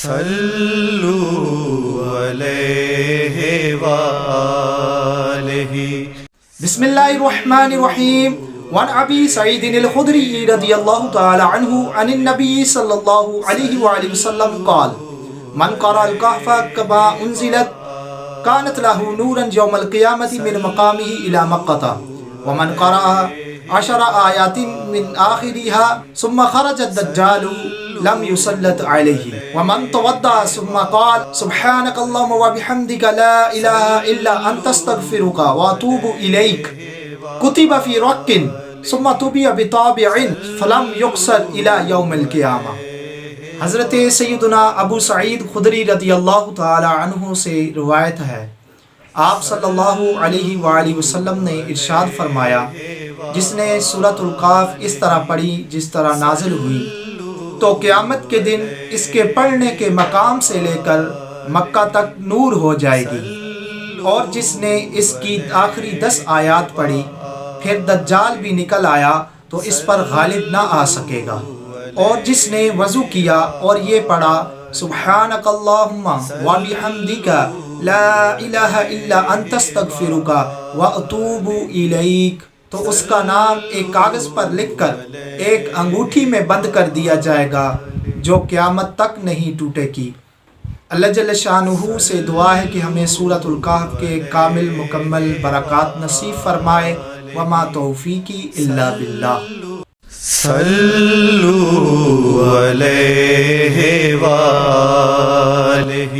صلوا علیہ وآلہ۔ بسم اللہ الرحمن الرحیم۔ وعن ابی سعید الخدری رضی اللہ تعالی عنہ عن النبی صلی اللہ علیہ وآلہ وسلم قال من قرأ الکہف کما انزلت كانت له نورا يوم القيامة من مقامه إلى مكة ومن قرأ 10 آيات من آخرها ثم خرج الدجال لم يسلط عليه ومن توضأ ثم قال سبحانك اللهم وبحمدك لا إله إلا أنت استغفرك وأتوب إليك كتب في رق ثم طبع بطابع فلم يغسل إلى يوم القيامة۔ حضرت سیدنا ابو سعید خدری رضی اللہ تعالی عنہ سے روایت ہے، آپ صلی اللہ علیہ وآلہ وسلم نے ارشاد فرمایا، جس نے سورۃ الکہف اس طرح پڑھی جس طرح نازل ہوئی تو قیامت کے دن اس کے پڑھنے کے مقام سے لے کر مکہ تک نور ہو جائے گی، اور جس نے اس کی آخری 10 آیات پڑھی پھر دجال بھی نکل آیا تو اس پر غالب نہ آ سکے گا، اور جس نے وضو کیا اور یہ پڑھا سبحانک اللہم وبحمدک لا الہ الا انت استغفرک واتوب الیک، تو اس کا نام ایک کاغذ پر لکھ کر ایک انگوٹھی میں بند کر دیا جائے گا جو قیامت تک نہیں ٹوٹے گی۔ اللہ جل شانہ سے دعا ہے کہ ہمیں سورۃ الکہف کے کامل مکمل برکات نصیب فرمائے، وما توفیقی الا باللہ۔ صلوا علیہ وآلہ۔